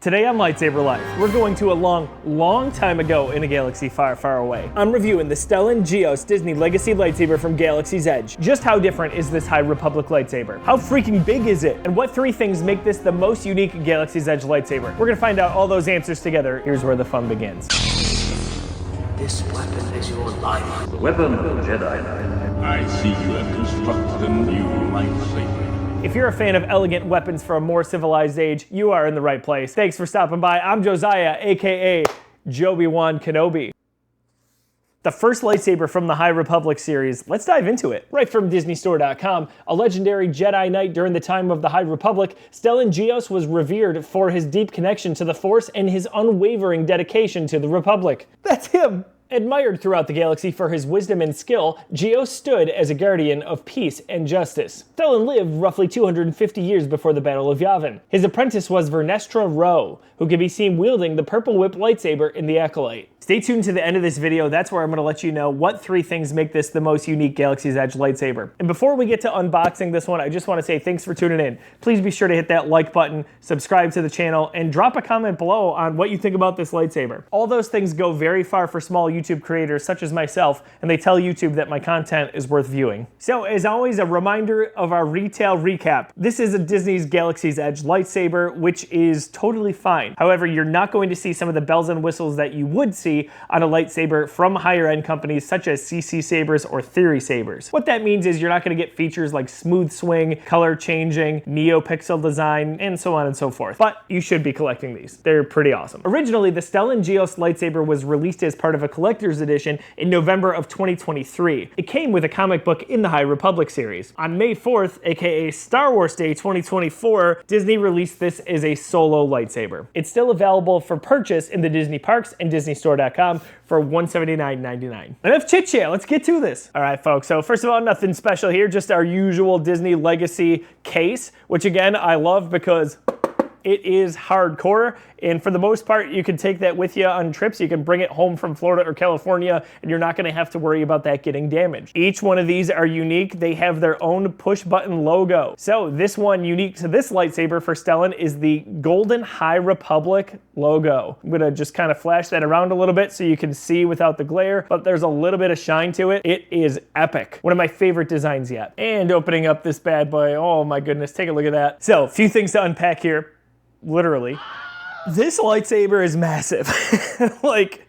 Today on Lightsaber Life, we're going to a long time ago in a galaxy far away. I'm reviewing the Stellan Gios Disney Legacy Lightsaber from Galaxy's Edge. Just how different is this High Republic lightsaber? How freaking big is it? And what three things make this the most unique Galaxy's Edge lightsaber? We're gonna find out all those answers together. Here's where the fun begins. This weapon is your life. The weapon of the Jedi Knight. I see you have constructed a new lightsaber. If you're a fan of elegant weapons for a more civilized age, you are in the right place. Thanks for stopping by. I'm Josiah, aka Jobi-Wan Kenobi. The first lightsaber from the High Republic series, let's dive into it. Right from DisneyStore.com, a legendary Jedi Knight during the time of the High Republic, Stellan Gios was revered for his deep connection to the Force and his unwavering dedication to the Republic. That's him! Admired throughout the galaxy for his wisdom and skill, Gios stood as a guardian of peace and justice. Stellan lived roughly 250 years before the Battle of Yavin. His apprentice was Vernestra Rwoh, who can be seen wielding the purple whip lightsaber in The Acolyte. Stay tuned to the end of this video, that's where I'm going to let you know what three things make this the most unique Galaxy's Edge lightsaber. And before we get to unboxing this one, I just want to say thanks for tuning in. Please be sure to hit that like button, subscribe to the channel, and drop a comment below on what you think about this lightsaber. All those things go very far for small YouTube creators such as myself, and they tell YouTube that my content is worth viewing. So as always, a reminder of our retail recap. This is a Disney's Galaxy's Edge lightsaber, which is totally fine. However, you're not going to see some of the bells and whistles that you would see on a lightsaber from higher end companies such as CC Sabers or Theory Sabers. What that means is you're not going to get features like smooth swing, color changing, NeoPixel design, and so on and so forth. But you should be collecting these. They're pretty awesome. Originally, the Stellan Gios lightsaber was released as part of a collector's edition in November of 2023. It came with a comic book in the High Republic series. On May 4th, aka Star Wars Day 2024, Disney released this as a solo lightsaber. It's still available for purchase in the Disney parks and DisneyStore.com for $179.99. Enough chit chat, let's get to this. All right, folks, so first of all, nothing special here, just our usual Disney Legacy case, which again, I love because it is hardcore, and for the most part, you can take that with you on trips. You can bring it home from Florida or California, and you're not gonna have to worry about that getting damaged. Each one of these are unique. They have their own push button logo. So this one unique to this lightsaber for Stellan is the Golden High Republic logo. I'm gonna just kind of flash that around a little bit so you can see without the glare, but there's a little bit of shine to it. It is epic. One of my favorite designs yet. And opening up this bad boy, oh my goodness, take a look at that. So, a few things to unpack here. Literally. This lightsaber is massive. Like,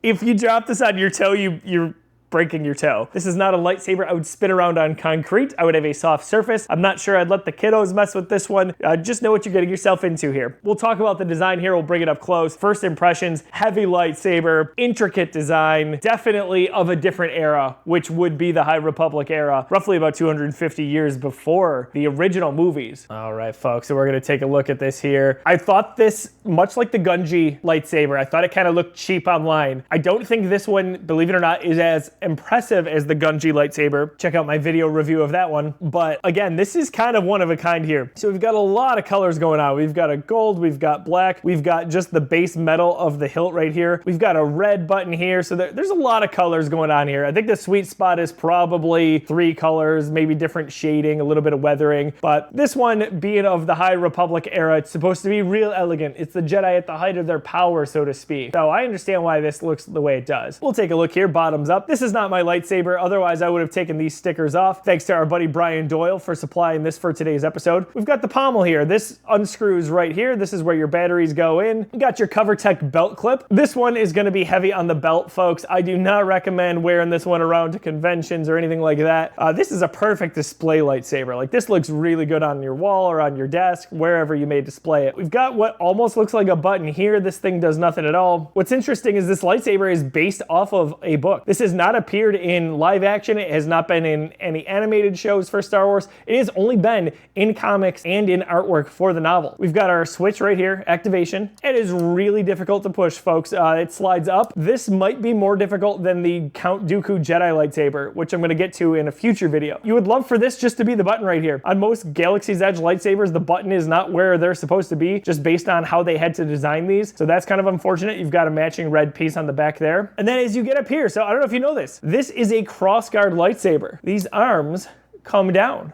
if you drop this on your toe, you're breaking your toe. This is not a lightsaber I would spin around on concrete. I would have a soft surface. I'm not sure I'd let the kiddos mess with this one. Just know what you're getting yourself into here. We'll talk about the design here. We'll bring it up close. First impressions, heavy lightsaber, intricate design, definitely of a different era, which would be the High Republic era, roughly about 250 years before the original movies. All right, folks, so we're gonna take a look at this here. I thought this, much like the Gungi lightsaber, I thought it kind of looked cheap online. I don't think this one, believe it or not, is as impressive as the Gungi lightsaber. Check out my video review of that one. But again, this is kind of one of a kind here. So we've got a lot of colors going on. We've got a gold, we've got black, we've got just the base metal of the hilt right here. We've got a red button here. So there's a lot of colors going on here. I think the sweet spot is probably 3 colors, maybe different shading, a little bit of weathering. But this one being of the High Republic era, it's supposed to be real elegant. It's the Jedi at the height of their power, so to speak. So I understand why this looks the way it does. We'll take a look here, bottoms up. This is not my lightsaber, otherwise I would have taken these stickers off. Thanks to our buddy Brian Doyle for supplying this for today's episode. We've got the pommel here. This unscrews right here. This is where your batteries go in. You got your CoverTech belt clip. This one is going to be heavy on the belt, folks. I do not recommend wearing this one around to conventions or anything like that. This is a perfect display lightsaber. Like, this looks really good on your wall or on your desk, wherever you may display it. We've got what almost looks like a button here. This thing does nothing at all. What's interesting is this lightsaber is based off of a book. This has not appeared in live action. It has not been in any animated shows for Star Wars. It has only been in comics and in artwork for the novel. We've got our switch right here, activation. It is really difficult to push, folks. It slides up. This might be more difficult than the Count Dooku Jedi lightsaber, which I'm going to get to in a future video. You would love for this just to be the button right here. On most Galaxy's Edge lightsabers, the button is not where they're supposed to be, just based on how they had to design these. So that's kind of unfortunate. You've got a matching red piece on the back there. And then as you get up here, so I don't know if you know this is a Crossguard lightsaber. These arms come down.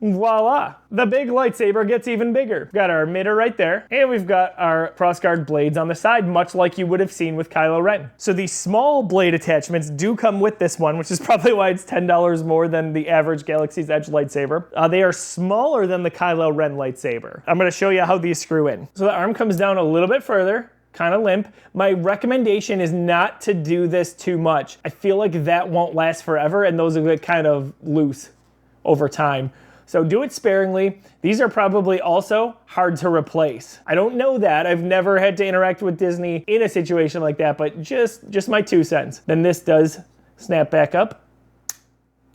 Voila! The big lightsaber gets even bigger. Got our emitter right there, and we've got our crossguard blades on the side, much like you would have seen with Kylo Ren. So these small blade attachments do come with this one, which is probably why it's $10 more than the average Galaxy's Edge lightsaber. They are smaller than the Kylo Ren lightsaber. I'm going to show you how these screw in. So the arm comes down a little bit further, kind of limp. My recommendation is not to do this too much. I feel like that won't last forever, and those will get kind of loose over time. So do it sparingly. These are probably also hard to replace. I don't know that. I've never had to interact with Disney in a situation like that, but just my 2 cents. Then this does snap back up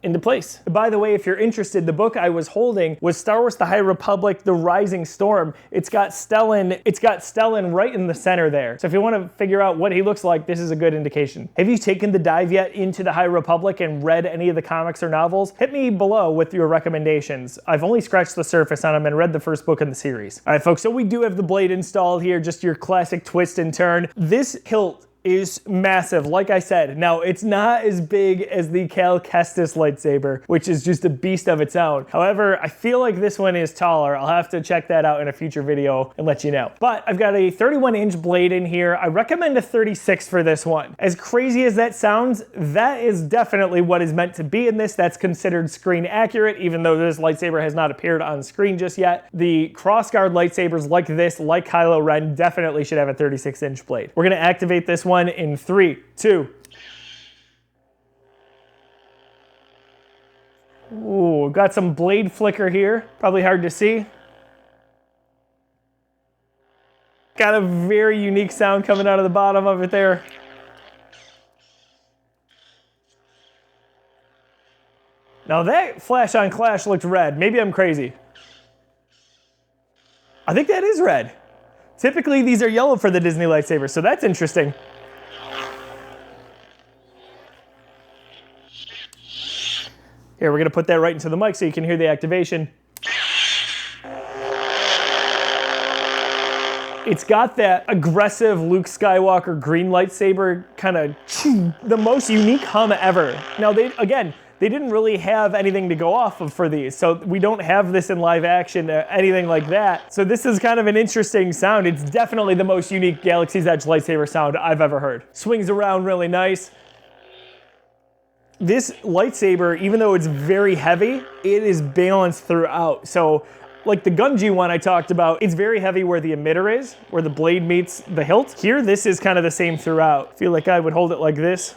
into place. By the way, if you're interested, the book I was holding was Star Wars: The High Republic: The Rising Storm. It's got Stellan right in the center there. So if you want to figure out what he looks like, this is a good indication. Have you taken the dive yet into the High Republic and read any of the comics or novels? Hit me below with your recommendations. I've only scratched the surface on them and read the first book in the series. All right, folks, so we do have the blade installed here, just your classic twist and turn. This hilt is massive, like I said. Now, it's not as big as the Cal Kestis lightsaber, which is just a beast of its own. However, I feel like this one is taller. I'll have to check that out in a future video and let you know. But I've got a 31-inch blade in here. I recommend a 36 for this one. As crazy as that sounds, that is definitely what is meant to be in this. That's considered screen accurate, even though this lightsaber has not appeared on screen just yet. The Crossguard lightsabers like this, like Kylo Ren, definitely should have a 36-inch blade. We're gonna activate this one in 3, 2. Ooh, got some blade flicker here. Probably hard to see. Got a very unique sound coming out of the bottom of it there. Now that flash on clash looked red. Maybe I'm crazy. I think that is red. Typically these are yellow for the Disney lightsabers, so that's interesting. Here, we're gonna put that right into the mic so you can hear the activation. It's got that aggressive Luke Skywalker green lightsaber kind of the most unique hum ever. Now, they didn't really have anything to go off of for these, so we don't have this in live action or anything like that. So this is kind of an interesting sound. It's definitely the most unique Galaxy's Edge lightsaber sound I've ever heard. Swings around really nice. This lightsaber, even though it's very heavy, it is balanced throughout. So like the Gunji one I talked about, it's very heavy where the emitter is, where the blade meets the hilt. Here, this is kind of the same throughout. I feel like I would hold it like this.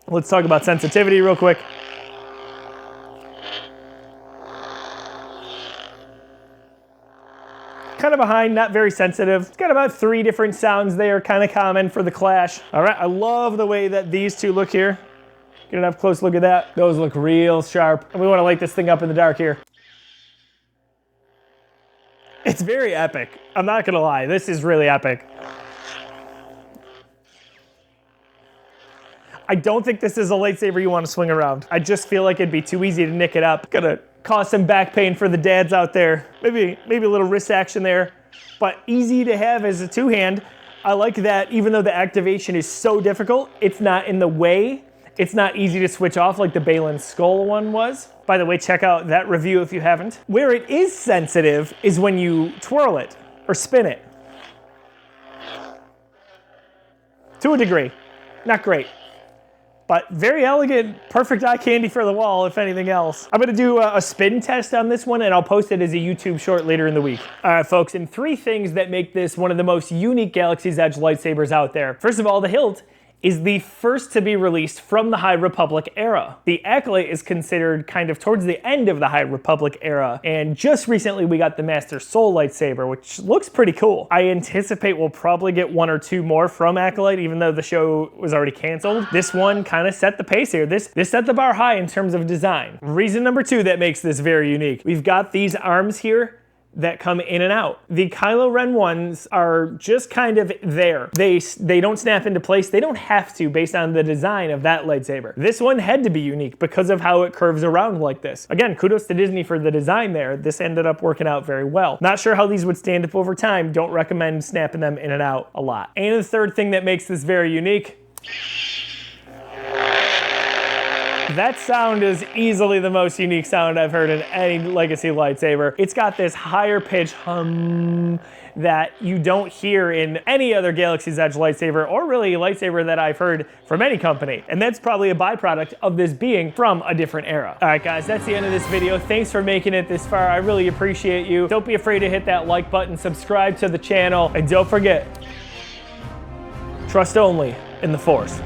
Let's talk about sensitivity real quick. Kind of behind, not very sensitive. It's got about 3 different sounds there, kind of common for the clash. All right, I love the way that these two look here. Get an up close look at that. Those look real sharp. And we want to light this thing up in the dark here. It's very epic. I'm not gonna lie, this is really epic. I don't think this is a lightsaber you want to swing around. I just feel like it'd be too easy to nick it up. Gonna cause some back pain for the dads out there. Maybe a little wrist action there, but easy to have as a two-hand. I like that even though the activation is so difficult, it's not in the way. It's not easy to switch off like the Balin Skull one was. By the way, check out that review if you haven't. Where it is sensitive is when you twirl it or spin it. To a degree, not great. But very elegant, perfect eye candy for the wall, if anything else. I'm gonna do a spin test on this one and I'll post it as a YouTube short later in the week. All right, folks, and 3 things that make this one of the most unique Galaxy's Edge lightsabers out there. First of all, the hilt is the first to be released from the High Republic era. The Acolyte is considered kind of towards the end of the High Republic era, and just recently we got the Master Soul lightsaber, which looks pretty cool. I anticipate we'll probably get 1 or 2 more from Acolyte, even though the show was already canceled. This one kind of set the pace here. This set the bar high in terms of design. Reason number 2 that makes this very unique. We've got these arms here that come in and out. The Kylo Ren ones are just kind of there. They don't snap into place. They don't have to based on the design of that lightsaber. This one had to be unique because of how it curves around like this. Again, kudos to Disney for the design there. This ended up working out very well. Not sure how these would stand up over time. Don't recommend snapping them in and out a lot. And the third thing that makes this very unique, That sound is easily the most unique sound I've heard in any Legacy lightsaber. It's got this higher pitch hum that you don't hear in any other Galaxy's Edge lightsaber, or really a lightsaber that I've heard from any company. And that's probably a byproduct of this being from a different era. All right, guys, that's the end of this video. Thanks for making it this far. I really appreciate you. Don't be afraid to hit that like button, subscribe to the channel, and don't forget, trust only in the Force.